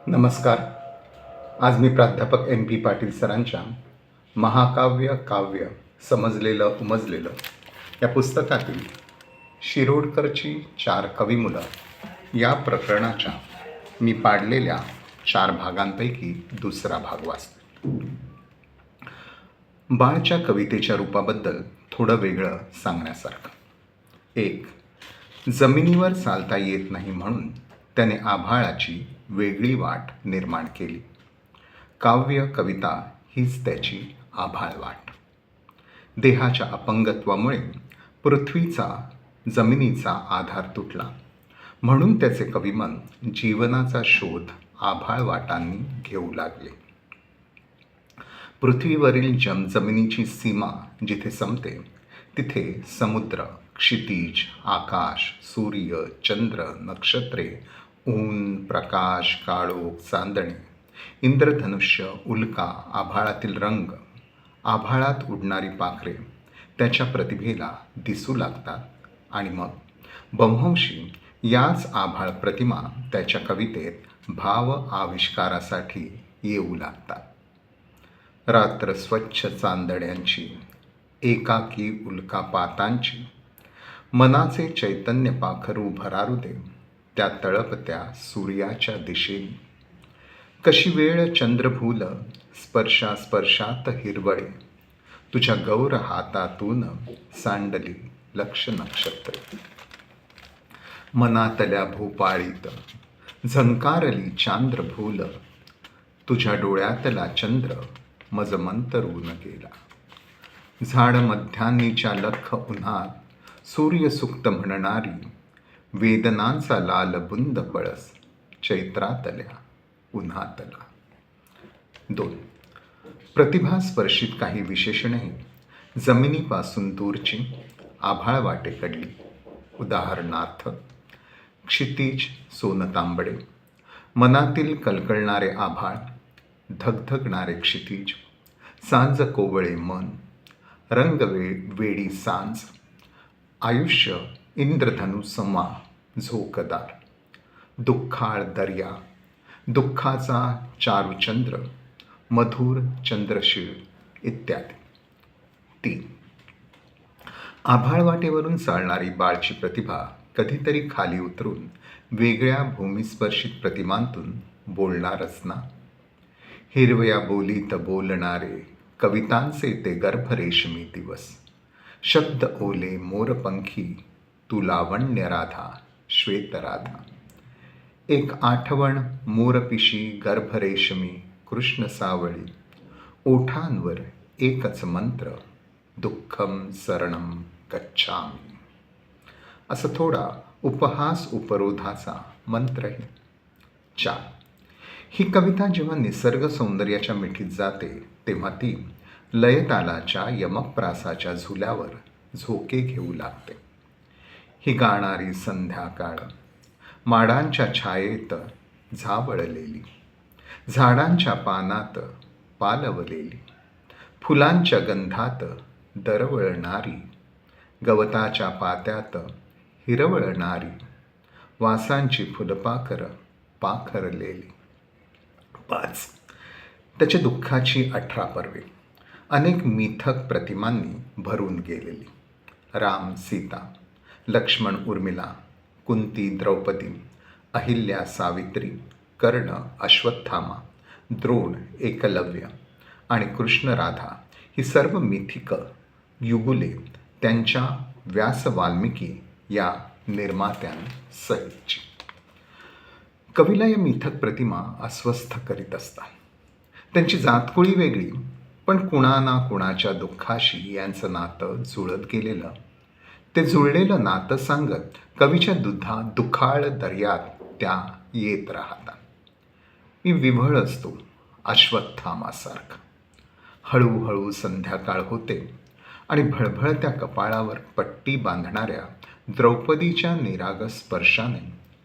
नमस्कार. आज मी प्राध्यापक MP पाटील सरांच्या महाकाव्य काव्य समजलेलं उमजलेलं या पुस्तकातील शिरोडकरची 4 कविमुलं या प्रकरणाच्या मी पाडलेल्या 4 भागांपैकी दुसरा भाग वाचतो. बाळच्या कवितेच्या रूपाबद्दल थोडं वेगळं सांगण्यासारखं. 1. जमिनीवर चालता येत नाही म्हणून त्याने आभाळाची वेगळी वाट निर्माण केली. काव्य कविता हीच त्याची आभाळ वाट. देहाच्या अपंगत्वामुळे पृथ्वीचा जमिनीचा आधार तुटला म्हणून त्याचे कविमन जीवनाचा शोध आभाळ वाटांनी घेऊ लागले. पृथ्वीवरील जमिनीची सीमा जिथे संपते तिथे समुद्र, क्षितिज, आकाश, सूर्य, चंद्र, नक्षत्रे, ऊन, प्रकाश, काळोख, चांदणे, इंद्रधनुष्य, उल्का, आभाळातील रंग, आभाळात उडणारी पाखरे त्याच्या प्रतिभेला दिसू लागतात आणि मग बव्हंशी याच आभाळ प्रतिमा त्याच्या कवितेत भाव आविष्कारासाठी येऊ लागतात. रात्र स्वच्छ चांदण्यांची, एकाकी उल्कापातांची, मनाचे चैतन्य पाखरू भरारू दे त्या तळपत्या सूर्याच्या दिशेने. कशी वेळ चंद्रभूल स्पर्शात हिरवळे, तुझ्या गौर हातातून सांडली लक्ष नक्षत्र. मनातल्या भूपाळीत झंकारली चांद्रभूल, तुझ्या डोळ्यातला चंद्र मज मंतरून गेला. झाड मध्यान्नीच्या लख उन्हात सूर्यसुक्त म्हणणारी, वेदनांचा लाल बुंद पळस चैत्रातल्या उन्हातला. 2. प्रतिभास्पर्शित काही विशेषणे जमिनीपासून दूरची आभाळ वाटेकडली. उदाहरणार्थ क्षितिज सोनतांबडे, मनातील कलकलणारे आभाळ, धगधगणारे क्षितिज, सांज कोवळे मन, रंग वेडी सांज, आयुष्य इंद्रधनु समा झोकदार, दुःखाळ दर्या, दुःखाचा चारुचंद्र, मधुर चंद्रशीळ इत्यादी. 3. आभाळ वाटेवरून चालणारी बाळची प्रतिभा कधीतरी खाली उतरून वेगळ्या भूमिस्पर्शित प्रतिमांतून बोलणारच ना. हिरव्या बोलीत बोलणारे कवितांचे ते गर्भरेशमी दिवस. शब्द ओले मोरपंखी, तू लावण्य राधा श्वेत राधा. एक आठवण मोरपिशी गर्भरेशमी कृष्ण सावळी. ओठांवर एकच मंत्र, दुःखम शरणम गच्छामी. असं थोडा उपहास उपरोधाचा मंत्रही. 4. ही कविता जेव्हा निसर्ग सौंदर्याच्या मिठीत जाते तेव्हा ती लयतालाच्या यमप्रासाच्या झुल्यावर झोके घेऊ लागते. ही गाणारी संध्याकाळ माडांच्या छायेत झावळलेली, झाडांच्या पानात पालवलेली, फुलांच्या गंधात दरवळणारी, गवताच्या पात्यात हिरवळणारी, वासांची फुलपाखर पाखरलेली. 5. त्याच्या दुःखाची 18 पर्वे अनेक मिथक प्रतिमांनी भरून गेलेली. राम सीता, लक्ष्मण उर्मिला, कुंती द्रौपदी, अहिल्या सावित्री, कर्ण अश्वत्थामा, द्रोण एकलव्य आणि कृष्ण राधा ही सर्व मिथिक युगुले त्यांच्या व्यास वाल्मिकी या निर्मात्यांसहितची. कवीला या मिथक प्रतिमा अस्वस्थ करीत असतात. त्यांची जातकुळी वेगळी पण कुणा ना कुणाच्या दुःखाशी यांचं नातं जुळत गेलेलं. ते जुळलेलं नातं सांगत कवीच्या दुःखाळ दर्यात त्या येत राहतात. मी विव्हळ असतो अश्वत्थामासारखा. हळूहळू संध्याकाळ होते आणि भळभळत्या कपाळावर पट्टी बांधणाऱ्या द्रौपदीच्या निरागस स्पर्शाने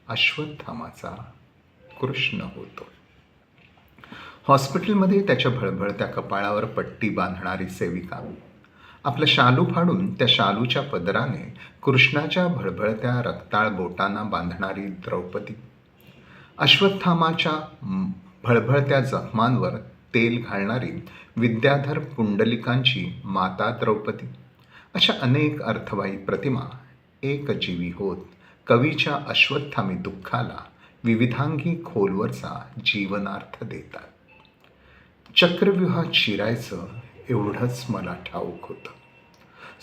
अश्वत्थामाचा कृष्ण होतो. हॉस्पिटलमध्ये त्याच्या भळभळत्या कपाळावर पट्टी बांधणारी सेविका आपलं शालू फाडून त्या शालूच्या पदराने कृष्णाच्या भळभळत्या रक्ताळ बोटांना बांधणारी द्रौपदी, अश्वत्थामाच्या भळभळत्या जखमांवर तेल घालणारी विद्याधर पुंडलिकांची माता द्रौपदी, अशा अनेक अर्थवाही प्रतिमा एकजीवी होत कवीच्या अश्वत्थामी दुःखाला विविधांगी खोलवरचा जीवनार्थ देतात. चक्रव्यूहात शिरायचं एवढंच मला ठाऊक होतं.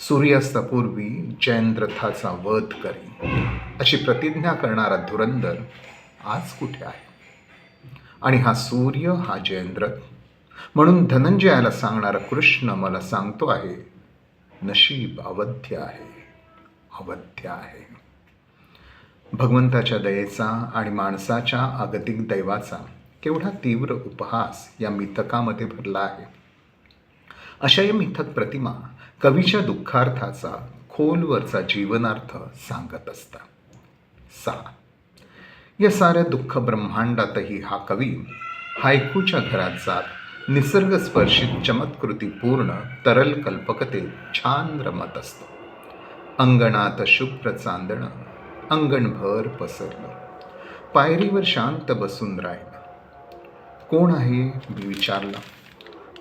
सूर्यास्तापूर्वी जयद्रथाचा वध करी अशी प्रतिज्ञा करणारा धुरंधर आज कुठे आहे? आणि हा सूर्य, हा जयद्रथ म्हणून धनंजयाला सांगणारा कृष्ण मला सांगतो आहे, नशीब अवध्य आहे, अवध्य आहे. भगवंताच्या दयेचा आणि माणसाच्या अगतिक दैवाचा केवढा तीव्र उपहास या मिथकामध्ये भरला आहे. अशा या मिथक प्रतिमा कवीच्या दुःखार्थाचा खोलवरचा जीवनार्थ सांगत असतात. या साऱ्या दुःख ब्रह्मांडातही हा कवी हायकूच्या घरात जात निसर्गस्पर्शित चमत्कृतीपूर्ण तरल कल्पकतेत छान रमत असतो. अंगणात शुभ्र चांदणं अंगणभर पसरलं, पायरीवर शांत बसून राहिलं. कोण आहे मी विचारला,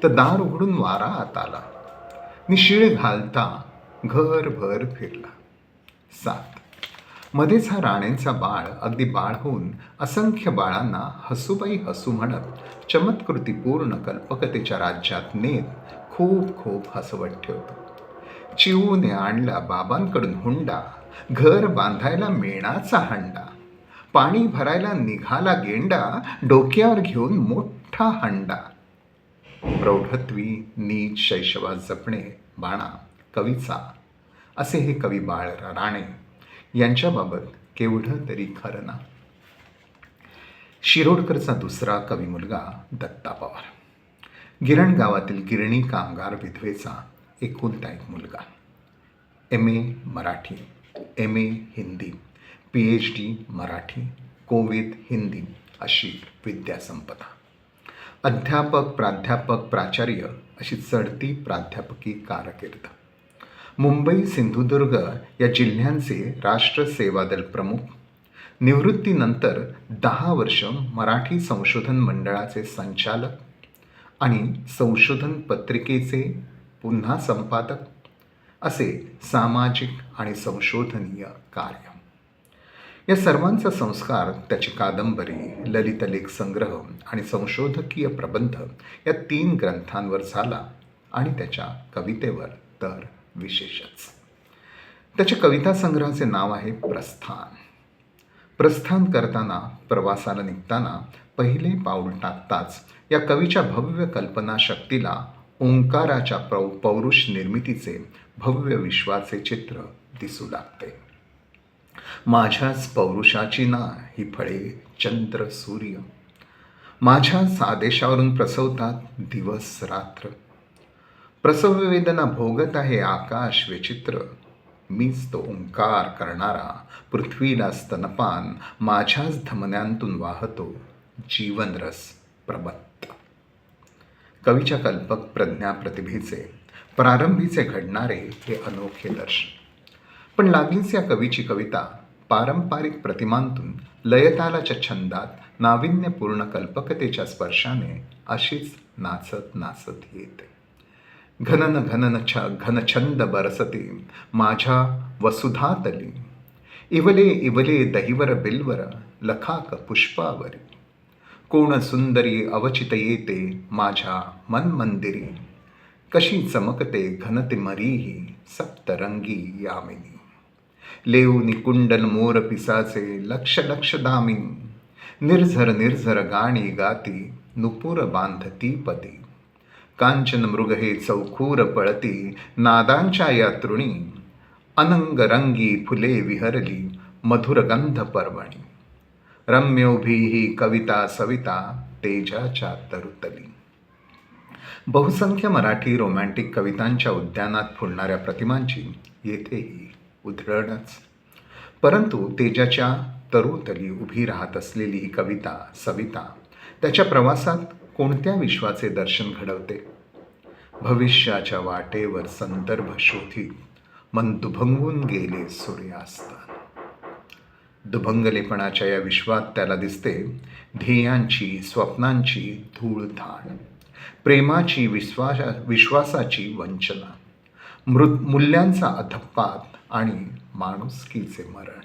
तर दार उघडून वारा आत आला. निशिळ घालता घरभर फिरला. 7 मध्येच हा राणेंचा बाळ अगदी बाळ होऊन असंख्य बाळांना हसूबाई हसू म्हणत चमत्कृतीपूर्ण कल्पकतेच्या राज्यात नेत खूप खूप हसवत ठेवतो. चिवूने आणला बाबांकडून हुंडा, घर बांधायला मेणाचा हंडा, पाणी भरायला निघाला गेंडा, डोक्यावर घेऊन मोठा हंडा. प्रौढत्वी नीच शैशवात जपणे बाणा कवीचा, असे हे कवी बाळ राणे यांच्याबाबत केवढं तरी खरं ना. शिरोडकरचा दुसरा कवी मुलगा दत्ता पवार, गिरण गावातील गिरणी कामगार विधवेचा एकुलता एक मुलगा. MA Marathi, MA Hindi, PhD Marathi, Kovind Hindi अशी विद्यासंपदा. अध्यापक, प्राध्यापक, प्राचार्य अशी चढती प्राध्यापकी कारकीर्द. मुंबई, सिंधुदुर्ग या जिल्ह्यांचे राष्ट्र सेवा दल प्रमुख. निवृत्तीनंतर 10 वर्ष मराठी संशोधन मंडळाचे संचालक आणि संशोधन पत्रिकेचे पुन्हा संपादक, असे सामाजिक आणि संशोधनीय कार्य. या सर्वांचा संस्कार त्याची कादंबरी, ललितलेख संग्रह आणि संशोधकीय प्रबंध या 3 ग्रंथांवर झाला आणि त्याच्या कवितेवर तर विशेषच. त्याच्या कविता संग्रहाचे नाव आहे प्रस्थान. प्रस्थान करताना, प्रवासाला निघताना पहिले पाऊल टाकताच या कवीच्या भव्य कल्पनाशक्तीला ओंकाराच्या पौरुष निर्मितीचे भव्य विश्वाचे चित्र दिसू लागते. माझ्याच पौरुषाची ना ही फळे चंद्र सूर्य, माझ्याच आदेशावरून प्रसवतात दिवस रात्र. प्रसव वेदना भोगत आहे आकाश विचित्र, मीच तो ओंकार करणारा पृथ्वीला स्तनपान, माझ्याच धमन्यांतून वाहतो जीवनरस प्रबत्त. कवीच्या कल्पक प्रज्ञा प्रतिभेचे प्रारंभीचे घडणारे हे अनोखे दर्शन. पण लागलीच या कवीची कविता पारंपरिक प्रतिमांतून लयतालाच्या छंदात नाविन्यपूर्ण कल्पकतेच्या स्पर्शाने अशीच नाचत नाचत येते. घनछंद बरसते माझ्या वसुधातली, इवले इवले दहिवर बिलवर लखाक पुष्पावरी. कोण सुंदरी अवचित येते माझ्या मनमंदिरी, कशी चमकते घनतिमरीही सप्तरंगी यामिनी. लेऊनी कुंडल मोर पिसाचे लक्ष लक्ष दामिनी, निर्झर निर्झर गाणी गाती नुपुर बांधती पदी. कांचन मृग हे चौखूर पळती नादांच्या या तृणी, अनंगरंगी फुले विहरली मधुर गंध पर्वणी. रम्य उभी ही कविता सविता तेजाच्या तरुतली. बहुसंख्य मराठी रोमॅन्टिक कवितांच्या उद्यानात फुलणाऱ्या प्रतिमांची येथेही उधळणच. परंतु तेजाच्या तरुतली उभी राहत असलेली ही कविता सविता त्याच्या प्रवासात कोणत्या विश्वाचे दर्शन घडवते? भविष्याच्या वाटेवर संदर्भ शोधित मन दुभंगून गेले सूर्यास्तान. दुभंगलेपणाच्या या विश्वात त्याला दिसते ध्येयांची, स्वप्नांची धूळधाण, प्रेमाची, विश्वासाची वंचना, मूल्यांचा अधप्पात आणि माणुसकीचे मरण.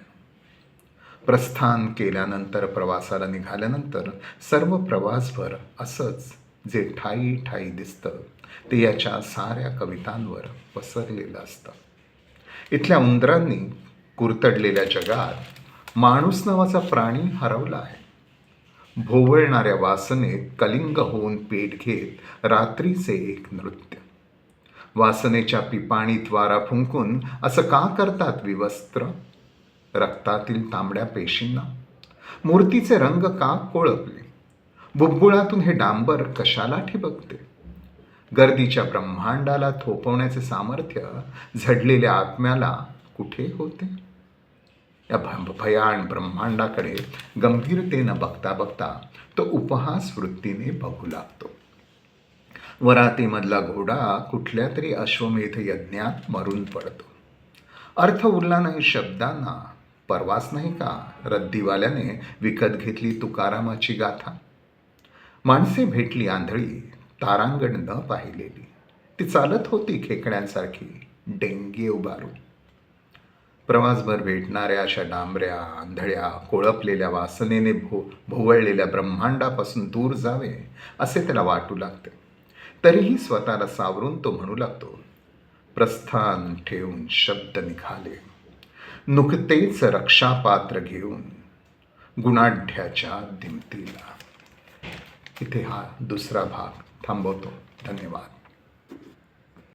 प्रस्थान केल्यानंतर, प्रवासाला निघाल्यानंतर सर्व प्रवासभर असंच जे ठायी ठायी दिसतं ते याच्या साऱ्या कवितांवर पसरलेलं असतं. इथल्या उंदरांनी कुरतडलेल्या जगात माणूस नावाचा प्राणी हरवला आहे. भोवळणाऱ्या वासनेत कलिंग होऊन पेट घेत रात्रीचे एक नृत्य. वासनेच्या पिपाणीत वारा फुंकून असं का करतात विवस्त्र रक्तातील तांबड्या पेशींना? मूर्तीचे रंग का कोळपले? बुब्बुळातून हे डांबर कशाला ठिबकते? गर्दीच्या ब्रह्मांडाला थोपवण्याचे सामर्थ्य झडलेल्या आत्म्याला कुठे होते? या भयान ब्रह्मांडाकडे गंभीरतेनं बघता बघता तो उपहास वृत्तीने बघू लागतो. वरातीमधला घोडा कुठल्या तरी अश्वमेध यज्ञात मरून पडतो. अर्थ उरला नाही शब्दांना. परवाच नाही का रद्दीवाल्याने विकत घेतली तुकारामाची गाथा? माणसे भेटली आंधळी, तारांगण न पाहिलेली. ती चालत होती खेकड्यांसारखी डेंगे उभारून. प्रवासभर भेटणाऱ्या अशा डांबऱ्या, आंधळ्या, कोळपलेल्या वासनेने भोवळलेल्या ब्रह्मांडापासून दूर जावे असे त्याला वाटू लागते. तरीही स्वतःला सावरून तो म्हणू लागतो, प्रस्थान ठेवून शब्द निघाले, नुकतेच रक्षापात्र घेऊन गुणाढ्याच्या दिमतीला. इथे हा दुसरा भाग थांबवतो. धन्यवाद.